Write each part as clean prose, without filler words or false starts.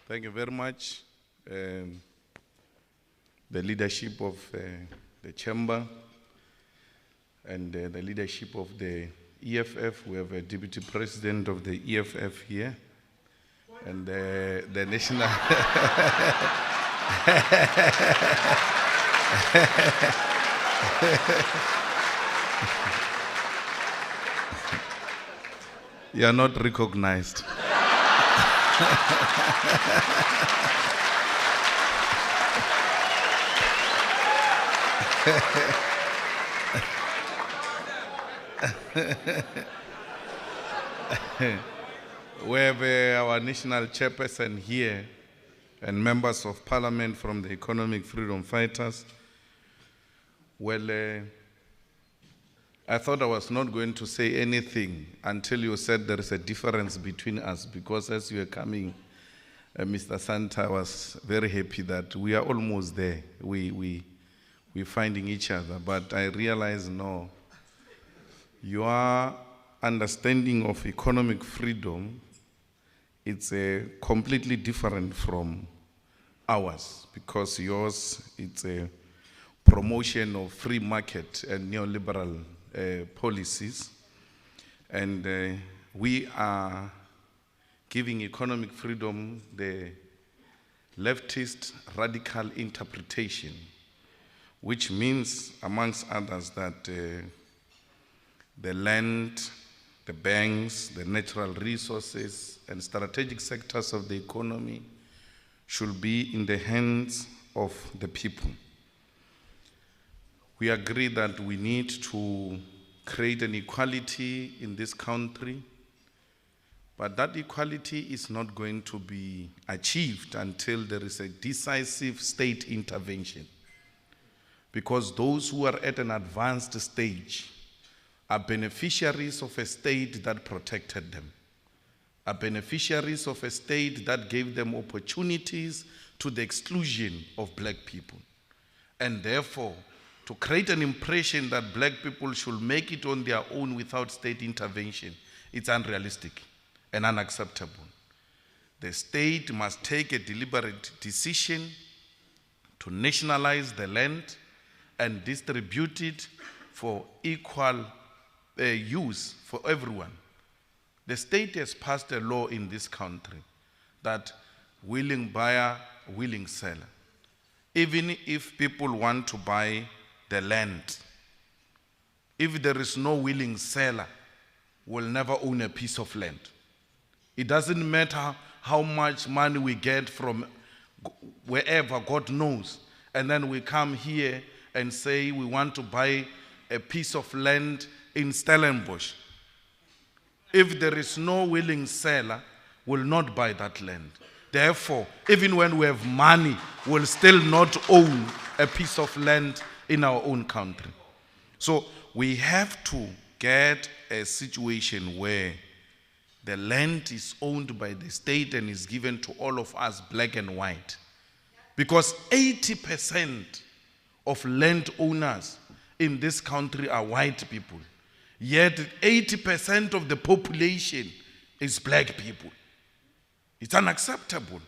Thank you very much. The leadership of the chamber and the leadership of the EFF. We have a deputy president of the EFF here. And the national... You are not recognized. We have our national chairperson here and members of parliament from the economic freedom fighters. Well, I thought I was not going to say anything until you said there is a difference between us, because as you were coming, Mr. Sunter, I was very happy that we are almost there. We're finding each other, but I realize no, your understanding of economic freedom, it's completely different from ours, because yours, it's a promotion of free market and neoliberal policies, and we are giving economic freedom the leftist radical interpretation, which means, amongst others, that the land, the banks, the natural resources, and strategic sectors of the economy should be in the hands of the people. We agree that we need to create an equality in this country, but that equality is not going to be achieved until there is a decisive state intervention. Because those who are at an advanced stage are beneficiaries of a state that protected them, are beneficiaries of a state that gave them opportunities to the exclusion of black people. And therefore, to create an impression that black people should make it on their own without state intervention, it's unrealistic and unacceptable. The state must take a deliberate decision to nationalize the land and distribute it for equal use for everyone. The state has passed a law in this country that willing buyer, willing seller. Even if people want to buy the land, if there is no willing seller, will never own a piece of land. It doesn't matter how much money we get from wherever, God knows, and then we come here and say we want to buy a piece of land in Stellenbosch. If there is no willing seller, will not buy that land. Therefore, even when we have money, we'll still not own a piece of land in our own country. So we have to get a situation where the land is owned by the state and is given to all of us, black and white. Because 80% of landowners in this country are white people. Yet 80% of the population is black people. It's unacceptable.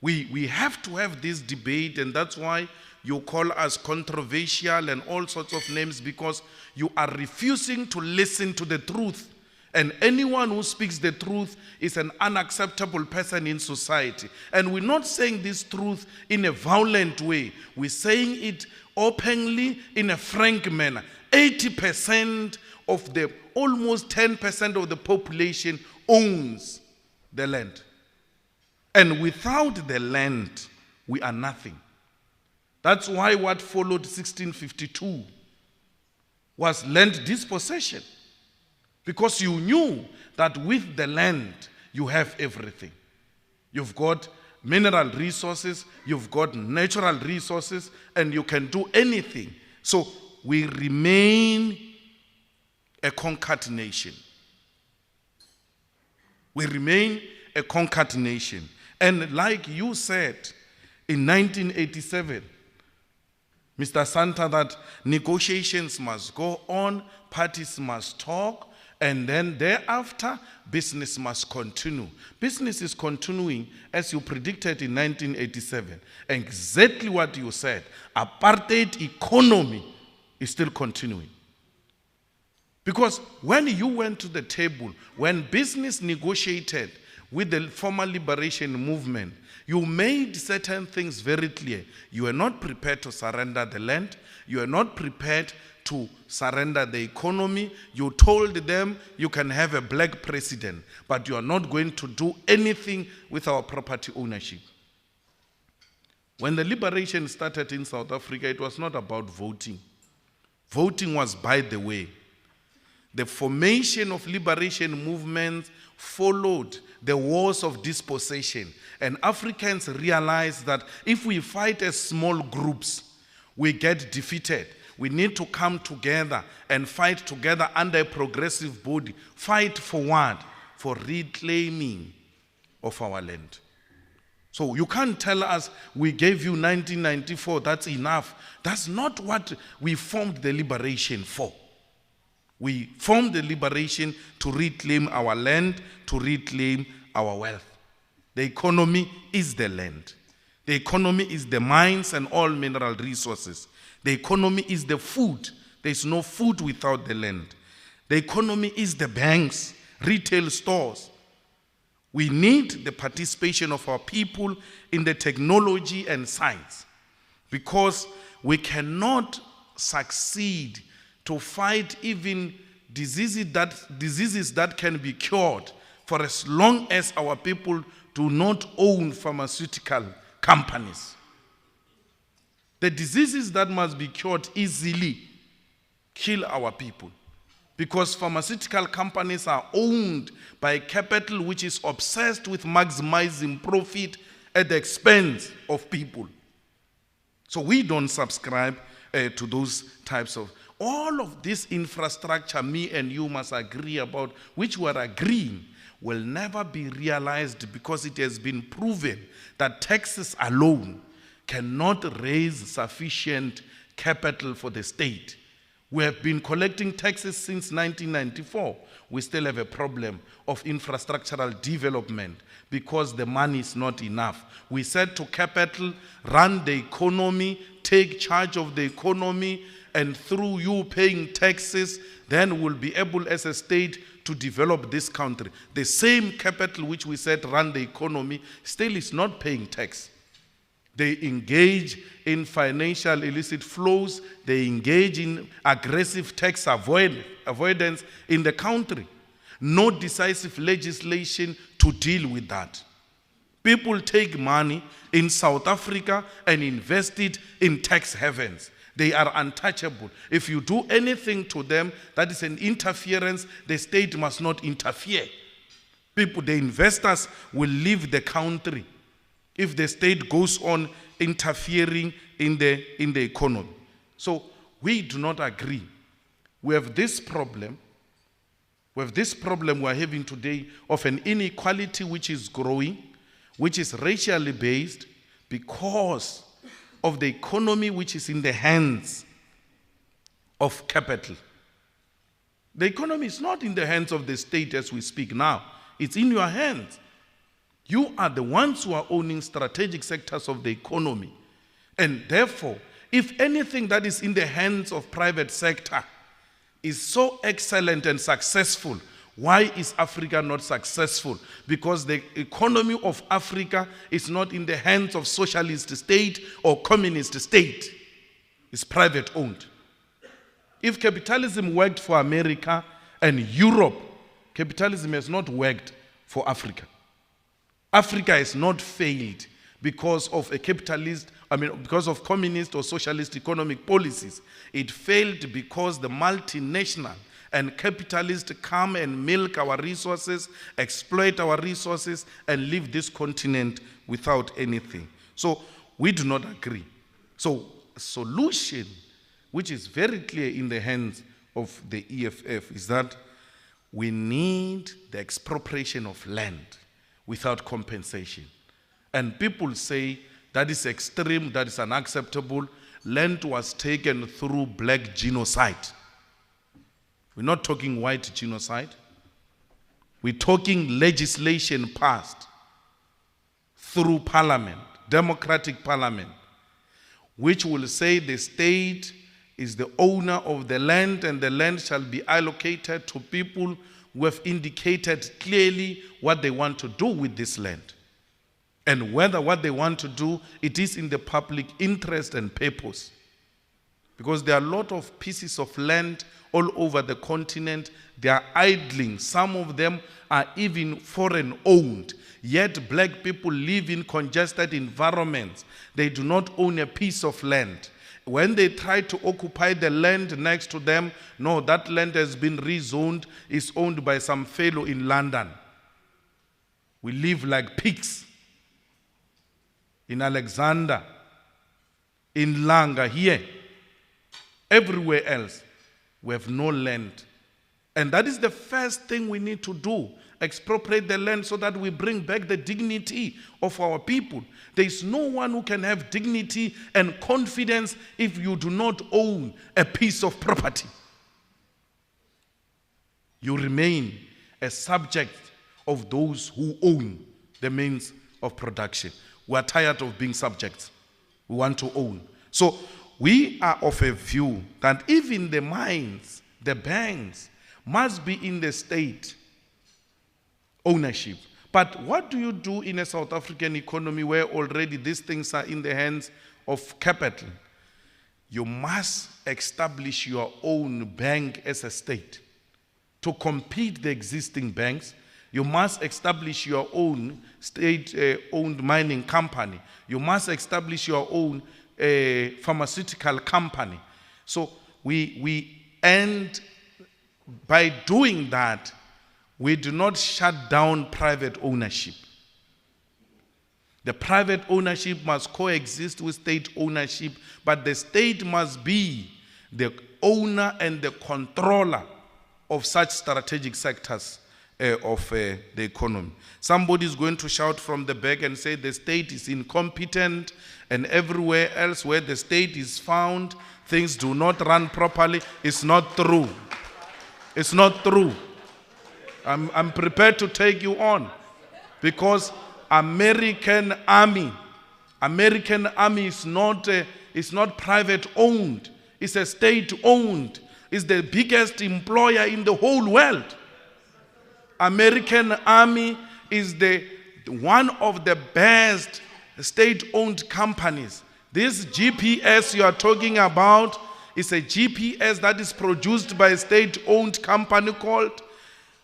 We have to have this debate, and that's why you call us controversial and all sorts of names, because you are refusing to listen to the truth. And anyone who speaks the truth is an unacceptable person in society. And we're not saying this truth in a violent way. We're saying it openly in a frank manner. 80% of the, almost 10% of the population owns the land. And without the land, we are nothing. That's why what followed 1652 was land dispossession. Because you knew that with the land, you have everything. You've got mineral resources, you've got natural resources, and you can do anything. So we remain a conquered nation. We remain a conquered nation. And like you said in 1987, Mr. Sunter, that negotiations must go on, parties must talk, And then thereafter, business must continue. Business is continuing as you predicted in 1987. Exactly what you said. Apartheid economy is still continuing. Because when you went to the table, when business negotiated with the former liberation movement, you made certain things very clear. You are not prepared to surrender the land. You are not prepared to surrender the economy. You told them you can have a black president, but you are not going to do anything with our property ownership. When the liberation started in South Africa, it was not about voting. Voting was by the way. The formation of liberation movements followed the wars of dispossession. And Africans realized that if we fight as small groups, we get defeated. We need to come together and fight together under a progressive body. Fight for what? For reclaiming of our land. So you can't tell us we gave you 1994, that's enough. That's not what we formed the liberation for. We formed the liberation to reclaim our land, to reclaim our wealth. The economy is the land. The economy is the mines and all mineral resources. The economy is the food. There is no food without the land. The economy is the banks, retail stores. We need the participation of our people in the technology and science, because we cannot succeed to fight even diseases that can be cured for as long as our people do not own pharmaceutical companies. The diseases that must be cured easily kill our people, because pharmaceutical companies are owned by capital which is obsessed with maximizing profit at the expense of people. So we don't subscribe to those types of... All of this infrastructure, me and you must agree about, which we are agreeing, will never be realized, because it has been proven that taxes alone cannot raise sufficient capital for the state. We have been collecting taxes since 1994. We still have a problem of infrastructural development because the money is not enough. We said to capital, run the economy, take charge of the economy, and through you paying taxes, then we'll be able as a state to develop this country. The same capital which we said run the economy still is not paying tax. They engage in financial illicit flows. They engage in aggressive tax avoidance in the country. No decisive legislation to deal with that. People take money in South Africa and invest it in tax havens. They are untouchable. If you do anything to them that is an interference, the state must not interfere. People, the investors will leave the country if the state goes on interfering in the economy. So we do not agree. We have this problem. We have this problem we are having today of an inequality which is growing, which is racially based, because of the economy which is in the hands of capital. The economy is not in the hands of the state as we speak now. It's in your hands. You are the ones who are owning strategic sectors of the economy. And therefore, if anything that is in the hands of private sector is so excellent and successful, why is Africa not successful? Because the economy of Africa is not in the hands of socialist state or communist state. It's private owned. If capitalism worked for America and Europe, capitalism has not worked for Africa. Africa has not failed because of because of communist or socialist economic policies. It failed because the multinational and capitalists come and milk our resources, exploit our resources, and leave this continent without anything. So we do not agree. So a solution, which is very clear in the hands of the EFF, is that we need the expropriation of land without compensation. And people say that is extreme, that is unacceptable. Land was taken through black genocide. We're not talking white genocide. We're talking legislation passed through parliament, democratic parliament, which will say the state is the owner of the land and the land shall be allocated to people who have indicated clearly what they want to do with this land. And whether what they want to do, it is in the public interest and purpose. Because there are a lot of pieces of land all over the continent. They are idling. Some of them are even foreign owned. Yet black people live in congested environments. They do not own a piece of land. When they try to occupy the land next to them, no, that land has been rezoned, is owned by some fellow in London. We live like pigs. In Alexander, in Langa, here, everywhere else, we have no land. And that is the first thing we need to do. Expropriate the land so that we bring back the dignity of our people. There is no one who can have dignity and confidence if you do not own a piece of property. You remain a subject of those who own the means of production. We are tired of being subjects. We want to own. So we are of a view that even the mines, the banks, must be in the state ownership. But what do you do in a South African economy where already these things are in the hands of capital? You must establish your own bank as a state. To compete the existing banks, you must establish your own state-owned mining company. You must establish your own pharmaceutical company. So and by doing that, we do not shut down private ownership. The private ownership must coexist with state ownership, but the state must be the owner and the controller of such strategic sectors of the economy. Somebody is going to shout from the back and say the state is incompetent, and everywhere else where the state is found, things do not run properly. It's not true. It's not true. I'm prepared to take you on, because American Army is not private owned. It's a state owned. It's the biggest employer in the whole world. American Army is one of the best state-owned companies. This GPS you are talking about is a GPS that is produced by a state-owned company called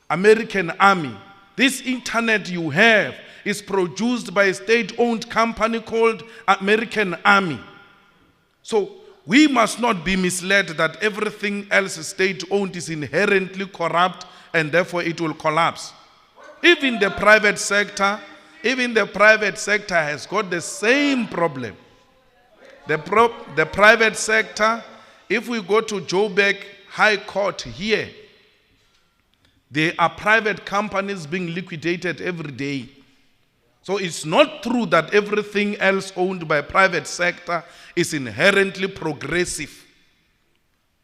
American Army. This internet you have is produced by a state-owned company called American Army. So we must not be misled that everything else state-owned is inherently corrupt and therefore it will collapse. Even the private sector has got the same problem. The private sector, if we go to Joburg High Court here, there are private companies being liquidated every day. So it's not true that everything else owned by private sector is inherently progressive.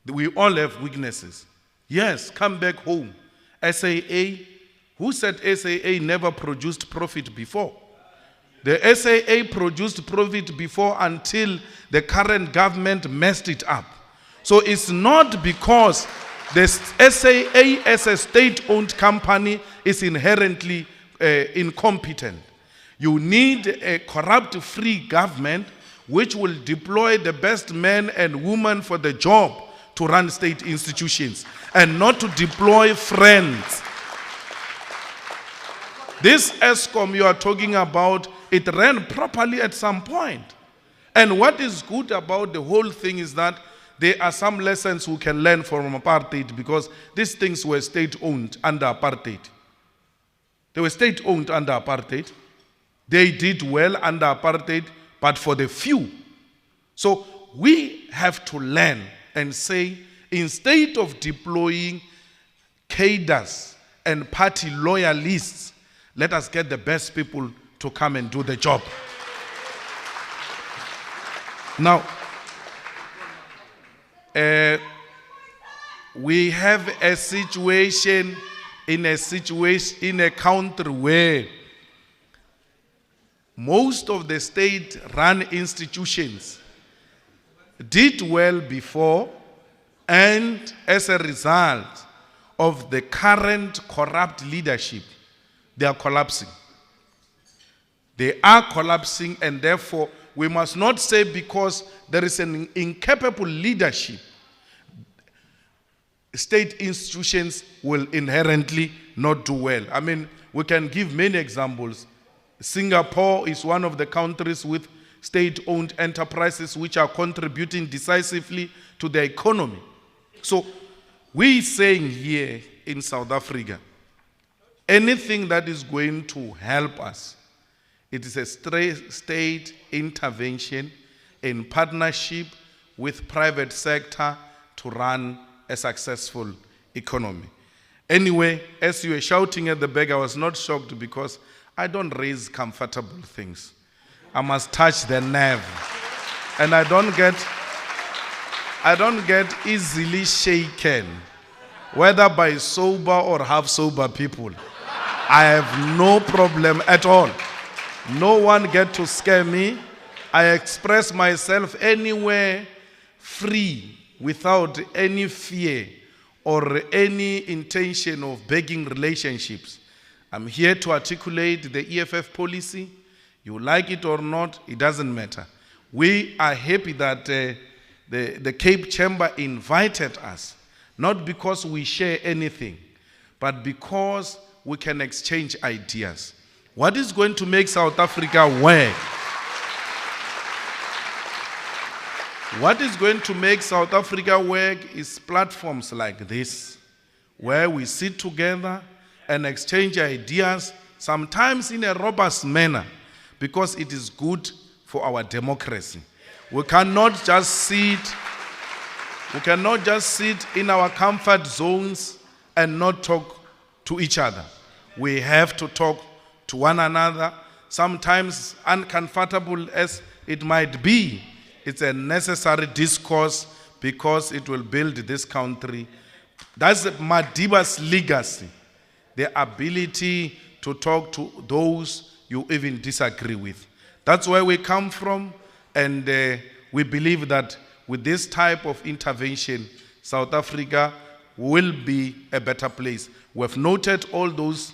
We all have weaknesses. Yes, come back home. SAA, who said SAA never produced profit before? The SAA produced profit before until the current government messed it up. So it's not because the SAA as a state-owned company is inherently incompetent. You need a corrupt-free government which will deploy the best men and women for the job to run state institutions and not to deploy friends. This ESCOM you are talking about, it ran properly at some point. And what is good about the whole thing is that there are some lessons we can learn from apartheid, because these things were state-owned under apartheid. They were state-owned under apartheid. They did well under apartheid, but for the few. So we have to learn and say, instead of deploying cadres and party loyalists, let us get the best people to come and do the job. Now, we have a situation in a country where most of the state-run institutions did well before, and as a result of the current corrupt leadership, they are collapsing. They are collapsing, and therefore we must not say because there is an incapable leadership, state institutions will inherently not do well. I mean, we can give many examples. Singapore is one of the countries with state-owned enterprises which are contributing decisively to the economy. So we're saying here in South Africa, anything that is going to help us, it is a state intervention in partnership with private sector to run a successful economy. Anyway, as you were shouting at the back, I was not shocked because I don't raise comfortable things. I must touch the nerve. And I don't get easily shaken, whether by sober or half sober people. I have no problem at all. No one get to scare me. I express myself anywhere free, without any fear or any intention of begging relationships. I'm here to articulate the EFF policy. You like it or not, it doesn't matter. We are happy that the Cape Chamber invited us, not because we share anything, but because we can exchange ideas. What is going to make South Africa work? What is going to make South Africa work is platforms like this, where we sit together and exchange ideas, sometimes in a robust manner, because it is good for our democracy. We cannot just sit in our comfort zones and not talk to each other. We have to talk to one another, sometimes uncomfortable as it might be. It's a necessary discourse because it will build this country. That's Madiba's legacy, the ability to talk to those you even disagree with. That's where we come from, and we believe that with this type of intervention, South Africa will be a better place. We have noted all those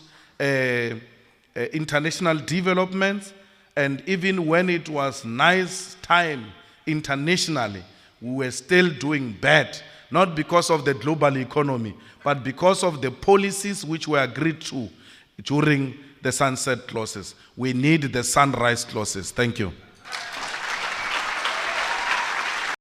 international developments, and even when it was nice time internationally, we were still doing bad, not because of the global economy, but because of the policies which were agreed to during the sunset clauses. We need the sunrise clauses. Thank you.